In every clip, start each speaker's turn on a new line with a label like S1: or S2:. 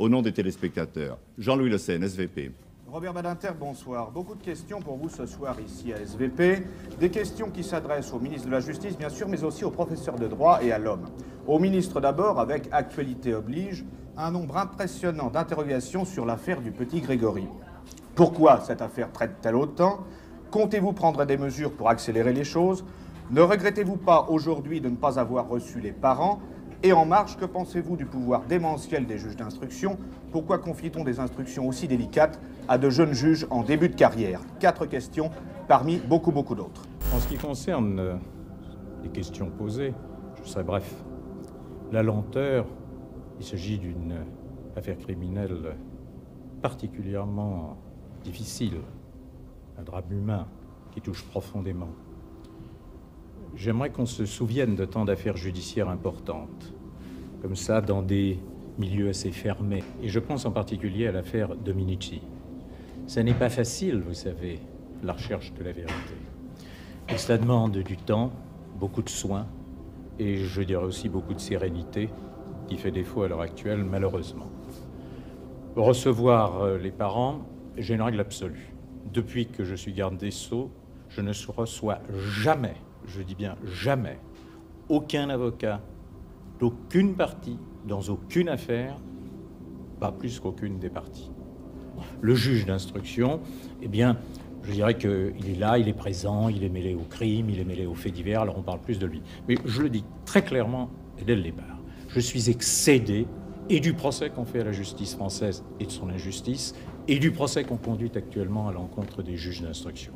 S1: au nom des téléspectateurs. Jean-Louis Le Seyne, SVP.
S2: Robert Badinter, bonsoir. Beaucoup de questions pour vous ce soir ici à SVP. Des questions qui s'adressent au ministre de la Justice, bien sûr, mais aussi aux professeurs de droit et à l'homme. Au ministre d'abord, avec actualité oblige, un nombre impressionnant d'interrogations sur l'affaire du petit Grégory. Pourquoi cette affaire traite-t-elle autant? Comptez-vous prendre des mesures pour accélérer les choses? Ne regrettez-vous pas aujourd'hui de ne pas avoir reçu les parents? Et en marge, que pensez-vous du pouvoir démentiel des juges d'instruction? Pourquoi confie-t-on des instructions aussi délicates à de jeunes juges en début de carrière? 4 questions parmi beaucoup d'autres.
S3: En ce qui concerne les questions posées, je serai bref. La lenteur, il s'agit d'une affaire criminelle particulièrement difficile, un drame humain qui touche profondément. J'aimerais qu'on se souvienne de tant d'affaires judiciaires importantes, comme ça, dans des milieux assez fermés. Et je pense en particulier à l'affaire Dominici. Ça n'est pas facile, vous savez, la recherche de la vérité. Et cela demande du temps, beaucoup de soins, et je dirais aussi beaucoup de sérénité, qui fait défaut à l'heure actuelle, malheureusement. Recevoir les parents, j'ai une règle absolue. Depuis que je suis garde des Sceaux, je ne reçois jamais, je dis bien jamais, aucun avocat d'aucune partie, dans aucune affaire, pas plus qu'aucune des parties. Le juge d'instruction, eh bien, je dirais qu'il est là, il est présent, il est mêlé au crime, il est mêlé aux faits divers, alors on parle plus de lui. Mais je le dis très clairement et dès le départ, je suis excédé et du procès qu'on fait à la justice française et de son injustice, et du procès qu'on conduit actuellement à l'encontre des juges d'instruction.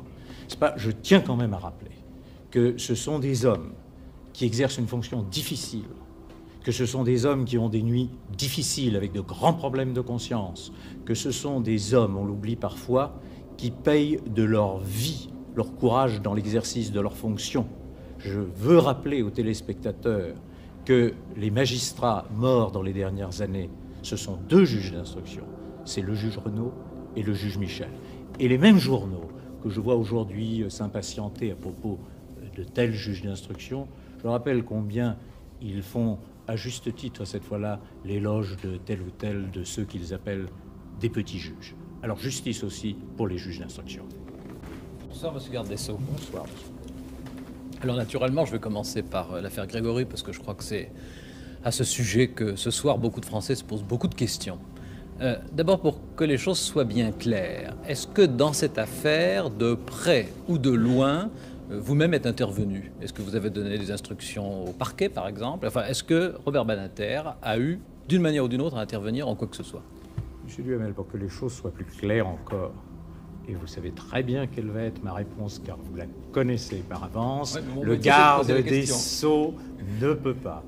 S3: Je tiens quand même à rappeler que ce sont des hommes qui exercent une fonction difficile, que ce sont des hommes qui ont des nuits difficiles avec de grands problèmes de conscience, que ce sont des hommes, on l'oublie parfois, qui payent de leur vie, leur courage dans l'exercice de leurs fonctions. Je veux rappeler aux téléspectateurs que les magistrats morts dans les dernières années, ce sont 2 juges d'instruction. C'est le juge Renaud et le juge Michel. Et les mêmes journaux que je vois aujourd'hui s'impatienter à propos de tels juges d'instruction, je rappelle combien ils font, à juste titre cette fois-là, l'éloge de tel ou tel de ceux qu'ils appellent des petits juges. Alors justice aussi pour les juges d'instruction.
S4: Bonsoir, monsieur garde des Sceaux.
S3: Bonsoir, monsieur.
S4: Alors naturellement, je vais commencer par l'affaire Grégory, parce que je crois que c'est à ce sujet que ce soir, beaucoup de Français se posent beaucoup de questions. D'abord, pour que les choses soient bien claires, est-ce que dans cette affaire, de près ou de loin, vous-même êtes intervenu? Est-ce que vous avez donné des instructions au parquet, par exemple? Enfin, est-ce que Robert Badinter a eu, d'une manière ou d'une autre, à intervenir en quoi que ce soit?
S3: Monsieur Duhamel, pour que les choses soient plus claires encore, et vous savez très bien quelle va être ma réponse, car vous la connaissez par avance, le garde des Sceaux ne peut pas,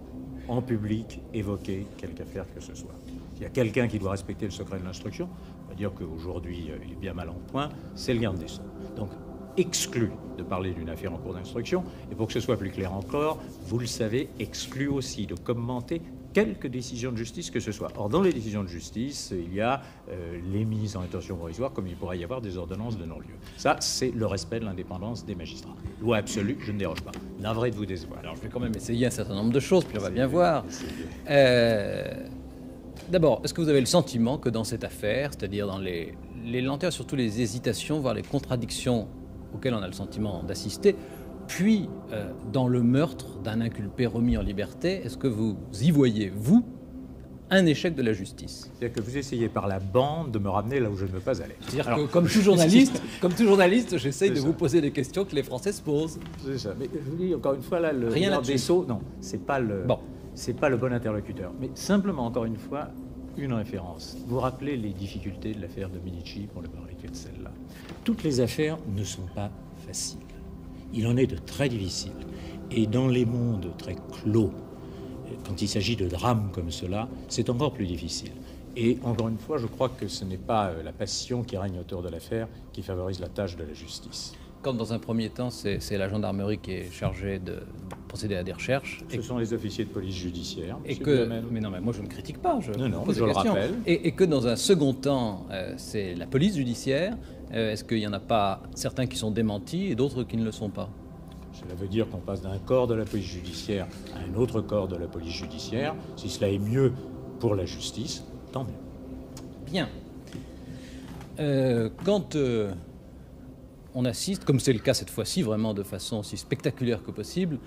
S3: en public, évoquer quelque affaire que ce soit. S'il y a quelqu'un qui doit respecter le secret de l'instruction, on va dire qu'aujourd'hui, il est bien mal en point, c'est le garde des Sceaux. Donc, exclu de parler d'une affaire en cours d'instruction, et pour que ce soit plus clair encore, vous le savez, exclu aussi de commenter quelque décision de justice que ce soit. Or, dans les décisions de justice, il y a les mises en détention provisoire, comme il pourrait y avoir des ordonnances de non-lieu. Ça, c'est le respect de l'indépendance des magistrats. Loi absolue, je ne déroge pas. Navré de vous décevoir.
S4: Alors, je vais quand même essayer un certain nombre de choses, puis on va bien voir. D'abord, est-ce que vous avez le sentiment que dans cette affaire, c'est-à-dire dans les lenteurs, surtout les hésitations, voire les contradictions auxquelles on a le sentiment d'assister, puis dans le meurtre d'un inculpé remis en liberté, est-ce que vous y voyez, vous, un échec de la justice?
S3: C'est-à-dire que vous essayez par la bande de me ramener là où je ne veux pas aller.
S4: C'est-à-dire que, comme tout journaliste, j'essaye de vous poser des questions que les Français se posent.
S3: C'est ça. Mais je vous dis encore une fois, là, le
S4: Rien
S3: garde des
S4: là-dessus.
S3: Sceaux, non, c'est pas le bon interlocuteur. Mais simplement, encore une fois, une référence. Vous rappelez les difficultés de l'affaire Dominici, pour ne parler que de celle-là. Toutes les affaires ne sont pas faciles. Il en est de très difficiles. Et dans les mondes très clos, quand il s'agit de drames comme cela, c'est encore plus difficile. Et encore une fois, je crois que ce n'est pas la passion qui règne autour de l'affaire qui favorise la tâche de la justice.
S4: Quand dans un premier temps, c'est la gendarmerie qui est chargée de procéder à des recherches.
S3: Ce sont les officiers de police judiciaire.
S4: Mais non, mais moi je ne critique pas. Je pose
S3: je
S4: des
S3: le
S4: questions.
S3: rappelle.
S4: Et que dans un second temps, c'est la police judiciaire. Est-ce qu'il n'y en a pas certains qui sont démentis et d'autres qui ne le sont pas?
S3: Cela veut dire qu'on passe d'un corps de la police judiciaire à un autre corps de la police judiciaire. Si cela est mieux pour la justice, tant mieux.
S4: Bien. Quand on assiste, comme c'est le cas cette fois-ci, vraiment de façon aussi spectaculaire que possible,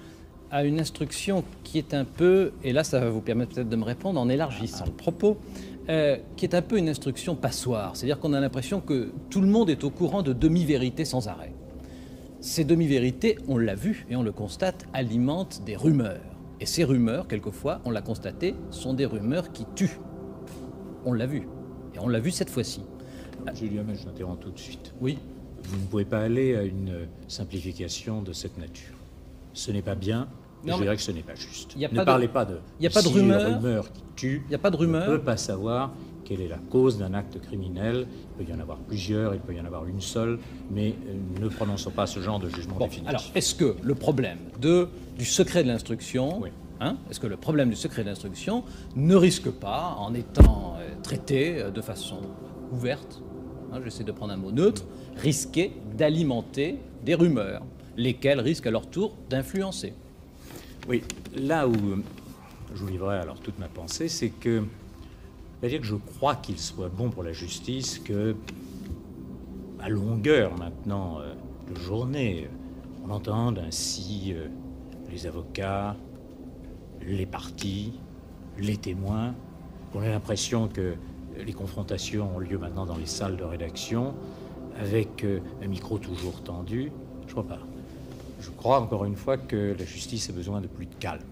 S4: à une instruction qui est un peu, et là ça va vous permettre peut-être de me répondre en élargissant le propos, qui est un peu une instruction passoire. C'est-à-dire qu'on a l'impression que tout le monde est au courant de demi-vérités sans arrêt. Ces demi-vérités, on l'a vu et on le constate, alimentent des rumeurs. Et ces rumeurs, quelquefois, on l'a constaté, sont des rumeurs qui tuent. On l'a vu. Et on l'a vu cette fois-ci.
S3: Julien, je t'interromps tout de suite.
S4: Oui.
S3: Vous ne pouvez pas aller à une simplification de cette nature. Ce n'est pas bien, et je dirais que ce n'est pas juste.
S4: Ne
S3: parlez pas de rumeurs qui tuent.
S4: Il n'y a pas de rumeurs.
S3: On ne peut pas savoir quelle est la cause d'un acte criminel. Il peut y en avoir plusieurs, il peut y en avoir une seule, mais ne prononçons pas ce genre de jugement définitif.
S4: Alors, est-ce que le problème du secret de l'instruction,
S3: oui.
S4: Est-ce que le problème du secret de l'instruction ne risque pas, en étant traité de façon ouverte, j'essaie de prendre un mot neutre, risquer d'alimenter des rumeurs, lesquelles risquent à leur tour d'influencer?
S3: Oui, là où je vous livrerai alors toute ma pensée, c'est que, c'est-à-dire que je crois qu'il soit bon pour la justice que, à longueur maintenant de journée, on entende ainsi les avocats, les parties, les témoins, qu'on ait l'impression que les confrontations ont lieu maintenant dans les salles de rédaction, avec un micro toujours tendu. Je crois pas. Je crois encore une fois que la justice a besoin de plus de calme.